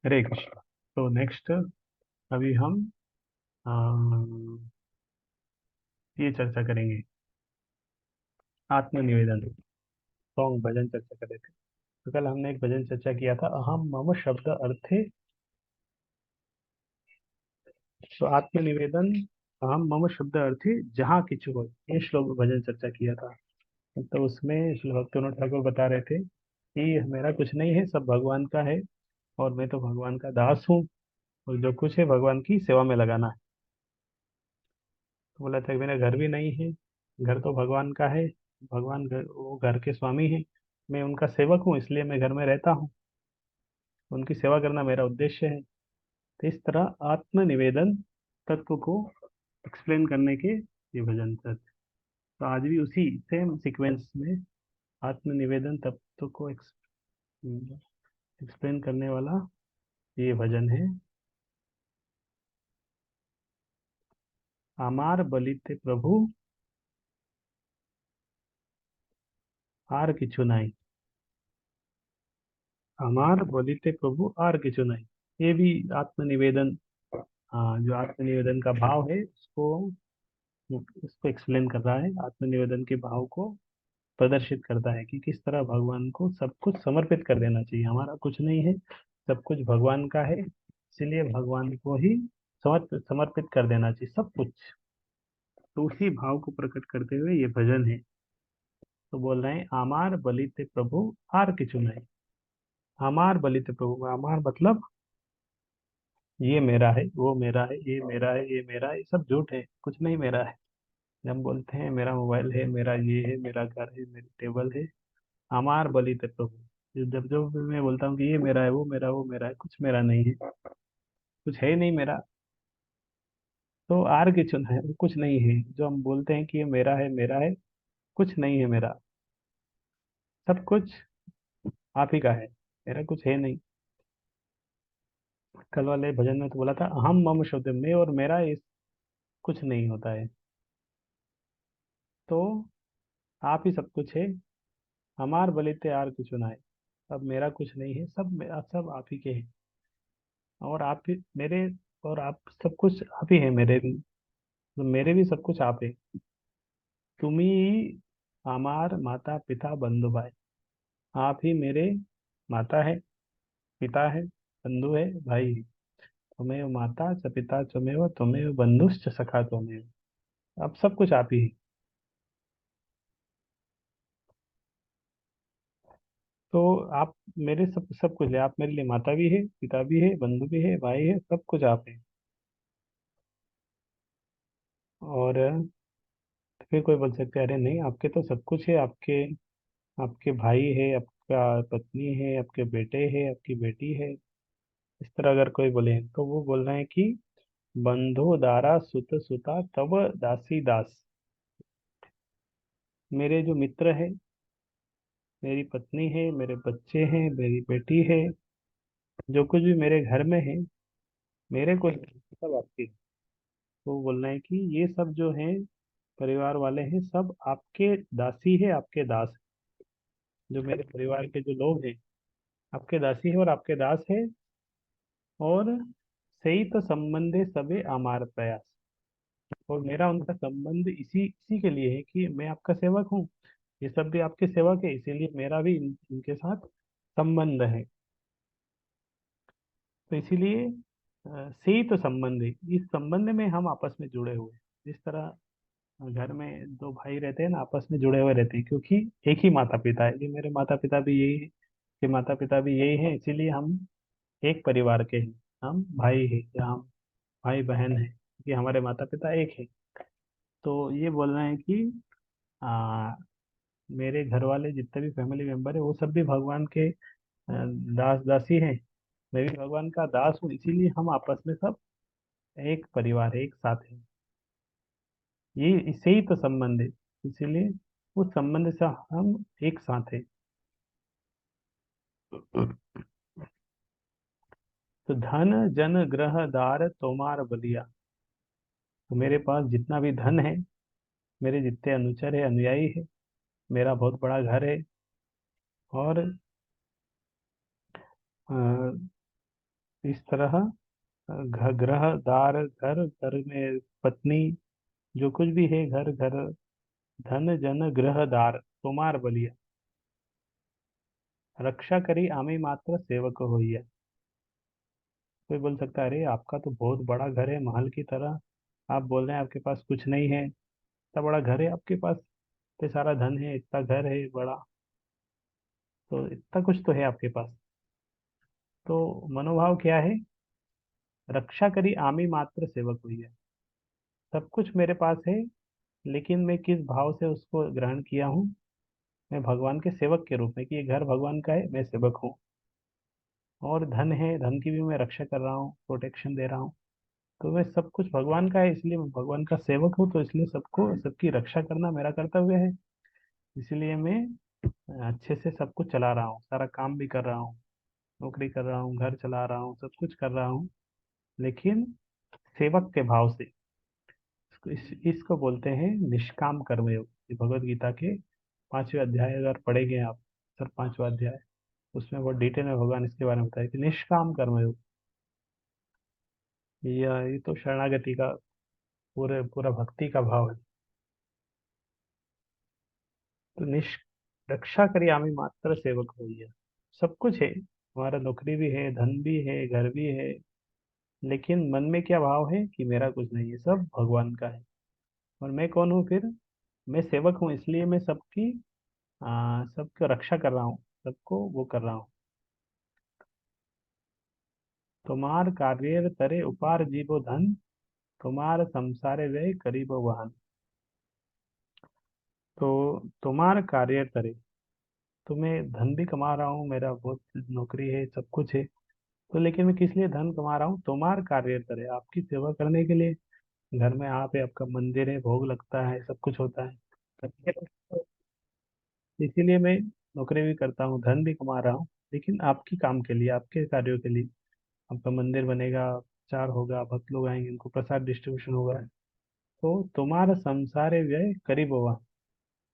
हरे कृष्ण। तो नेक्स्ट अभी हम ये चर्चा करेंगे, आत्मनिवेदन। सॉन्ग भजन चर्चा कर रहे थे। तो कल हमने एक भजन चर्चा किया था, अहम मम शब्द अर्थे। तो आत्मनिवेदन, अहम मम शब्द अर्थे जहाँ किछु हो, ये श्लोक भजन चर्चा किया था। तो उसमें श्री भक्तिविनोद ठाकुर बता रहे थे कि मेरा कुछ नहीं है, सब भगवान का है, और मैं तो भगवान का दास हूँ, और जो कुछ है भगवान की सेवा में लगाना है। तो बोला था कि मेरा घर भी नहीं है, घर तो भगवान का है, भगवान घर, वो घर के स्वामी है, मैं उनका सेवक हूँ, इसलिए मैं घर में रहता हूँ, उनकी सेवा करना मेरा उद्देश्य है। तो इस तरह आत्मनिवेदन तत्व को एक्सप्लेन करने के ये भजन थे। तो आज भी उसी सेम सीक्वेंस में आत्मनिवेदन तत्व को एक्सप्लेन करने वाला ये भजन है। आमार बलिते प्रभु आर किछु नाई। आमार बलिते प्रभु आर किछु नाई, ये भी आत्मनिवेदन, हाँ, जो आत्मनिवेदन का भाव है उसको एक्सप्लेन कर रहा है। आत्मनिवेदन के भाव को प्रदर्शित करता है कि किस तरह भगवान को सब कुछ समर्पित कर देना चाहिए। हमारा कुछ नहीं है, सब कुछ भगवान का है, इसलिए भगवान को ही समर्पित कर देना चाहिए सब कुछ। तो उसी भाव को प्रकट करते हुए ये भजन है। तो बोल रहे हैं, आमार बलिते प्रभु आर किछु नहीं। आमार बलिते प्रभु, आमार मतलब ये मेरा है, वो मेरा है, ये मेरा है, ये मेरा है, ये सब झूठ है, कुछ नहीं मेरा है। जब हम बोलते हैं मेरा मोबाइल है, मेरा ये है, मेरा घर है, मेरी टेबल है, हमार बलित प्रभु, जब जब मैं बोलता हूँ कि ये मेरा है, वो मेरा है, कुछ मेरा नहीं है, कुछ है ही नहीं मेरा। तो आर की चुन है, वो कुछ नहीं है। जो हम बोलते हैं कि ये मेरा है, मेरा है, कुछ नहीं है मेरा, सब कुछ आप ही का है, मेरा कुछ है नहीं। कल वाले भजन में तो बोला था, हम मम शब्द में और मेरा इस कुछ नहीं होता है। तो आप ही सब कुछ है, हमार बलिते आर की चुना है। अब मेरा कुछ नहीं है, सब आप ही के हैं, और आप ही मेरे, और आप सब कुछ आप ही है मेरे भी, तो मेरे भी सब कुछ आप है। तुम ही हमार माता पिता बंधु भाई, आप ही मेरे माता है, पिता है, बंधु है, भाई है। तुम्हें माता च पिता त्वमेव, तुम्हें बंधुश्च सखा त्वमेव। अब सब कुछ आप ही है। तो आप मेरे सब कुछ है, आप मेरे लिए माता भी है, पिता भी है, बंधु भी है, भाई है, सब कुछ आप है। और फिर कोई बोल सकते हैं, अरे नहीं, आपके तो सब कुछ है, आपके आपके भाई है, आपका पत्नी है, आपके बेटे है, आपकी बेटी है। इस तरह अगर कोई बोले तो वो बोल रहे हैं कि बंधु दारा सुत सुता तब दासी दास। मेरे जो मित्र है, मेरी पत्नी है, मेरे बच्चे हैं, मेरी बेटी है, जो कुछ भी मेरे घर में है, मेरे को सब आपके। तो बोल रहे हैं कि ये सब जो है परिवार वाले हैं, सब आपके दासी है, आपके दास है। जो मेरे परिवार के जो लोग हैं, आपके दासी है और आपके दास है। और सही तो संबंधे सबे आमार प्रयास, और मेरा उनका संबंध इसी इसी के लिए है कि मैं आपका सेवक हूँ, ये सब भी आपके सेवक है, इसीलिए मेरा भी इनके साथ संबंध है। तो इसीलिए से ही तो संबंध है, इस संबंध में हम आपस में जुड़े हुए हैं। जिस तरह घर में दो भाई रहते हैं ना, आपस में जुड़े हुए रहते हैं, क्योंकि एक ही माता पिता है। ये मेरे माता पिता भी यही है, ये माता पिता भी यही है, इसीलिए हम एक परिवार के हैं। हम भाई हैं या हम भाई बहन हैं, कि हमारे माता पिता एक है। तो ये बोल रहे हैं कि आ, मेरे घर वाले जितने भी फैमिली मेंबर है, वो सब भी भगवान के दास दासी हैं। मैं भी भगवान का दास हूँ, इसीलिए हम आपस में सब एक परिवार है, एक साथ है। ये इससे ही तो संबंध है, इसीलिए उस संबंध से हम एक साथ है। तो धन जन ग्रह दार तोमार बलिया। तो मेरे पास जितना भी धन है, मेरे जितने अनुचर है, अनुयायी है, मेरा बहुत बड़ा घर है, और इस तरह ग्रह दार घर, घर में पत्नी, जो कुछ भी है, घर घर, धन जन गृह दार, तुम्हार बलिया, रक्षा करी आमी मात्र सेवक होइया। कोई बोल सकता है अरे आपका तो बहुत बड़ा घर है महल की तरह, आप बोल रहे हैं आपके पास कुछ नहीं है, इतना बड़ा घर है आपके पास, इतने सारा धन है, इतना घर है बड़ा, तो इतना कुछ तो है आपके पास। तो मनोभाव क्या है? रक्षा करी आमी मात्र सेवक हुई है। सब कुछ मेरे पास है, लेकिन मैं किस भाव से उसको ग्रहण किया हूँ? मैं भगवान के सेवक के रूप में, कि ये घर भगवान का है, मैं सेवक हूँ। और धन है, धन की भी मैं रक्षा कर रहा हूँ, प्रोटेक्शन दे रहा हूँ। तो मैं, सब कुछ भगवान का है, इसलिए मैं भगवान का सेवक हूँ, तो इसलिए सबको, सबकी रक्षा करना मेरा कर्तव्य है। इसलिए मैं अच्छे से सब कुछ चला रहा हूँ, सारा काम भी कर रहा हूँ, नौकरी कर रहा हूँ, घर चला रहा हूँ, सब कुछ कर रहा हूँ, लेकिन सेवक के भाव से। इसको बोलते हैं निष्काम कर्मयोग। ये भगवत गीता के 5वें अध्याय अगर पढ़ेंगे आप, सर 5वां अध्याय, उसमें बहुत डिटेल में भगवान इसके बारे में बताया कि निष्काम कर्मयोग, ये तो शरणागति का, पूरे पूरा भक्ति का भाव है। तो रक्षा करी आमी मात्र सेवक हो गया। सब कुछ है, हमारा नौकरी भी है, धन भी है, घर भी है, लेकिन मन में क्या भाव है कि मेरा कुछ नहीं है, सब भगवान का है। और मैं कौन हूँ फिर? मैं सेवक हूँ, इसलिए मैं सबकी सबको रक्षा कर रहा हूँ, सबको वो कर रहा हूँ। तुम्हार कार्य तरे उपार जीवो धन, तुम्हार संसारे व्यय करीबो वहन। तो तुम्हार कार्य तरे, तो मैं धन भी कमा रहा हूँ, मेरा बहुत नौकरी है, सब कुछ है, तो लेकिन मैं किस लिए धन कमा रहा हूँ? तुम्हार कार्य करे, आपकी सेवा करने के लिए। घर में आप है, आपका मंदिर है, भोग लगता है, सब कुछ होता है, इसीलिए मैं नौकरी भी करता हूँ, धन भी कमा रहा हूँ, लेकिन आपकी काम के लिए, आपके कार्यों के लिए। आपका मंदिर बनेगा, प्रचार होगा, भक्त लोग आएंगे, उनको प्रसाद डिस्ट्रीब्यूशन होगा। तो तुम्हारा संसार व्यय करीब होगा,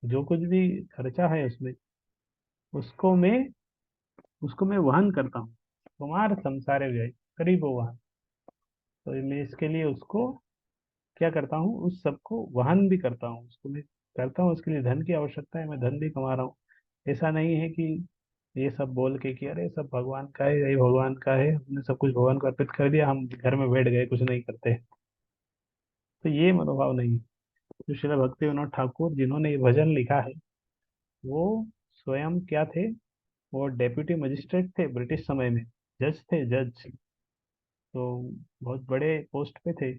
जो कुछ भी खर्चा है उसमें, उसको मैं उसको मैं वहन करता हूँ। तुम्हारा संसार व्यय करीब होगा, तो मैं इसके लिए उसको क्या करता हूँ, उस सबको वहन भी करता हूँ, उसको मैं करता हूँ, उसके लिए धन की आवश्यकता है, मैं धन भी कमा रहा हूँ। ऐसा नहीं है कि ये सब बोल के कि अरे सब भगवान का है, यही भगवान का है, हमने सब कुछ भगवान को अर्पित कर दिया, हम घर में बैठ गए, कुछ नहीं करते। तो ये मनोभाव नहीं है। जो श्रील भक्ति विनोद ठाकुर जिन्होंने ये भजन लिखा है, वो स्वयं क्या थे? वो डेप्यूटी मजिस्ट्रेट थे ब्रिटिश समय में, जज थे, जज। तो बहुत बड़े पोस्ट पे थे,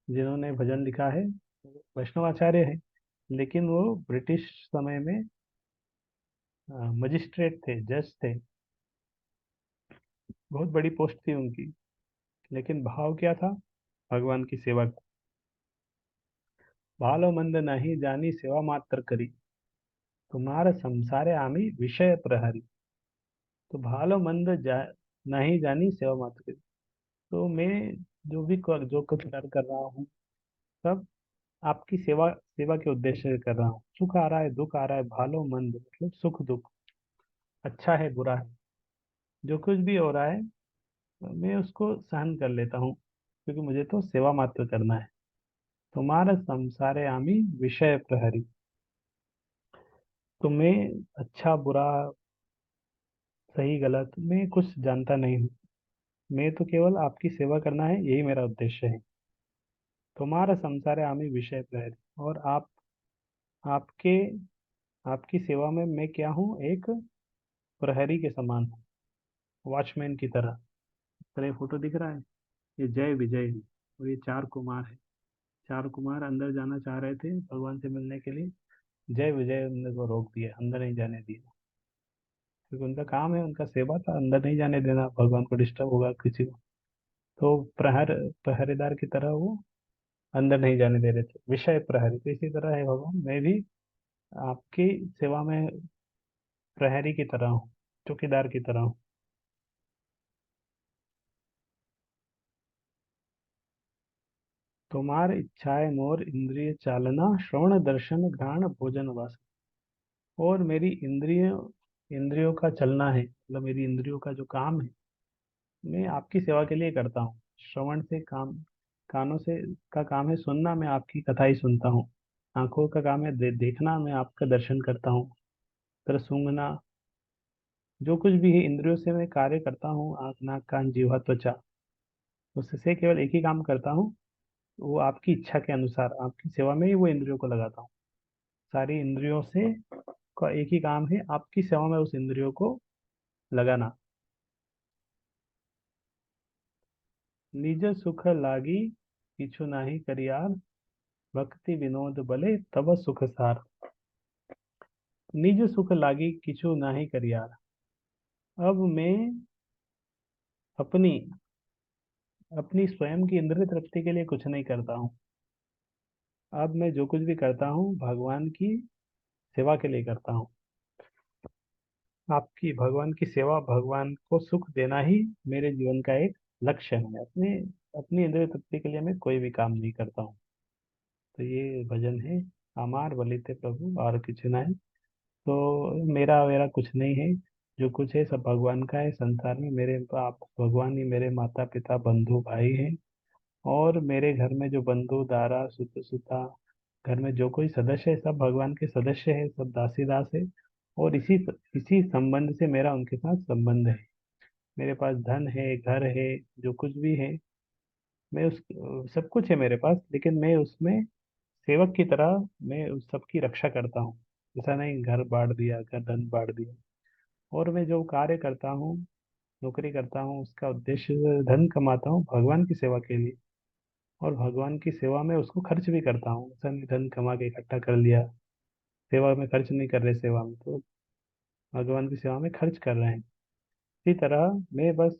जिन्होंने भजन लिखा है, वैष्णवाचार्य है, लेकिन वो ब्रिटिश समय में मजिस्ट्रेट थे, जज थे, बहुत बड़ी पोस्ट थी उनकी। लेकिन भाव क्या था? भगवान की सेवा का। भालो मंद नहीं जानी सेवा मात्र करी, तुम्हारा संसारे आमी विषय प्रहरी। तो भालो मंद नहीं जानी सेवा मात्र करी, तो मैं जो कुछ कर रहा हूँ, सब आपकी सेवा, सेवा के उद्देश्य से कर रहा हूँ। सुख आ रहा है, दुख आ रहा है, भालो मंद मतलब सुख दुख, अच्छा है बुरा है, जो कुछ भी हो रहा है, मैं उसको सहन कर लेता हूँ, क्योंकि मुझे तो सेवा मात्र करना है। तुम्हारा संसारे आमी विषय प्रहरी, तो मैं अच्छा बुरा, सही गलत मैं कुछ जानता नहीं हूँ, मैं तो केवल आपकी सेवा करना है, यही मेरा उद्देश्य है। तुम्हारा संसारे आमी विषय प्रहरी, और आप, आपके आपकी सेवा में मैं क्या हूँ? एक प्रहरी के समान हूँ, वॉचमैन की तरह। तरह ये फोटो दिख रहा है, ये जय विजय है, और ये चार कुमार है। चार कुमार अंदर जाना चाह रहे थे भगवान से मिलने के लिए, जय विजय उन्होंने को रोक दिया, अंदर नहीं जाने दिया, क्योंकि उनका काम है, उनका सेवा था, अंदर नहीं जाने देना, भगवान को डिस्टर्ब होगा किसी को। तो पहरेदार की तरह वो अंदर नहीं जाने दे रहे थे, विषय प्रहरी। तो इसी तरह है भगवान, मैं भी आपकी सेवा में प्रहरी की तरह हूँ, चौकीदार की तरह हूँ। तुम्हार इच्छाएं मोर इंद्रिय चालना, श्रवण दर्शन घ्राण भोजन वास। और मेरी इंद्रियों इंद्रियों का चलना है, मतलब मेरी इंद्रियों का जो काम है, मैं आपकी सेवा के लिए करता हूँ। श्रवण से काम, कानों से का काम है सुनना, मैं आपकी कथा ही सुनता हूँ। आंखों का काम है देखना, मैं आपका दर्शन करता हूँ। फिर सूंघना, जो कुछ भी है इंद्रियों से मैं कार्य करता हूँ, आँख नाक कान जीवा त्वचा, उससे केवल एक ही काम करता हूँ, वो आपकी इच्छा के अनुसार आपकी सेवा में ही वो इंद्रियों को लगाता हूँ। सारी इंद्रियों से का एक ही काम है, आपकी सेवा में उस इंद्रियों को लगाना। निज सुख लागी किछु नाही करियार, भक्ति विनोद बले तब सुख सार। निज सुख लागी किछु नाही करियार। अब मैं अपनी अपनी स्वयं की इंद्रिय तृप्ति के लिए कुछ नहीं करता हूँ। अब मैं जो कुछ भी करता हूँ भगवान की सेवा के लिए करता हूँ। आपकी भगवान की सेवा, भगवान को सुख देना ही मेरे जीवन का एक लक्ष्य है। अपने अपनी इंद्रिय तृप्ति के लिए मैं कोई भी काम नहीं करता हूँ। तो ये भजन है। हमार बलिते प्रभु और कुछ नहीं। तो मेरा वेरा कुछ नहीं है। जो कुछ है सब भगवान का है। संसार में मेरे आप भगवान ही मेरे माता पिता बंधु भाई हैं। और मेरे घर में जो बंधु दारा सुत सुता, घर में जो कोई सदस्य है सब भगवान के सदस्य है, सब दासी दास है। और इसी संबंध से मेरा उनके साथ संबंध है। मेरे पास धन है, घर है, जो कुछ भी है, मैं उस सब कुछ है मेरे पास, लेकिन मैं उसमें सेवक की तरह मैं उस सबकी रक्षा करता हूँ। ऐसा नहीं घर बांट दिया, घर धन बांट दिया। और मैं जो कार्य करता हूँ, नौकरी करता हूँ, उसका उद्देश्य धन कमाता हूँ भगवान की सेवा के लिए। और भगवान की सेवा में उसको खर्च भी करता हूँ। ऐसा नहीं धन कमा के इकट्ठा कर लिया, सेवा में खर्च नहीं कर रहे, सेवा में तो भगवान की सेवा में खर्च कर रहे हैं। इसी तरह मैं बस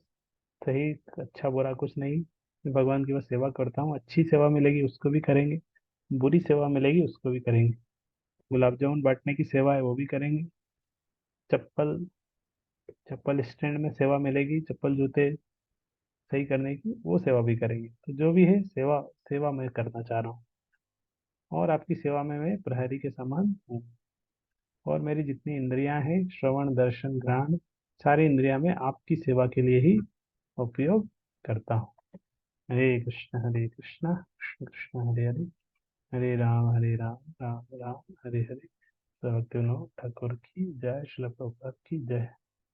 सही अच्छा बुरा कुछ नहीं, मैं भगवान की बस सेवा करता हूँ। अच्छी सेवा मिलेगी उसको भी करेंगे, बुरी सेवा मिलेगी उसको भी करेंगे। गुलाब जामुन बांटने की सेवा है वो भी करेंगे। चप्पल चप्पल स्टैंड में सेवा मिलेगी, चप्पल जूते सही करने की, वो सेवा भी करेंगे। तो जो भी है सेवा, सेवा मैं करना चाह रहा हूँ। और आपकी सेवा में मैं प्रहरी के समान हूँ। और मेरी जितनी इंद्रियां हैं, श्रवण दर्शन घ्राण, सारी इंद्रियां मैं आपकी सेवा के लिए ही उपयोग करता हूँ। हरे कृष्णा कृष्ण कृष्ण हरे हरे, हरे राम राम राम हरे हरे। भक्तिविनोद ठाकुर की जय, श्रील प्रभुपाद की जय।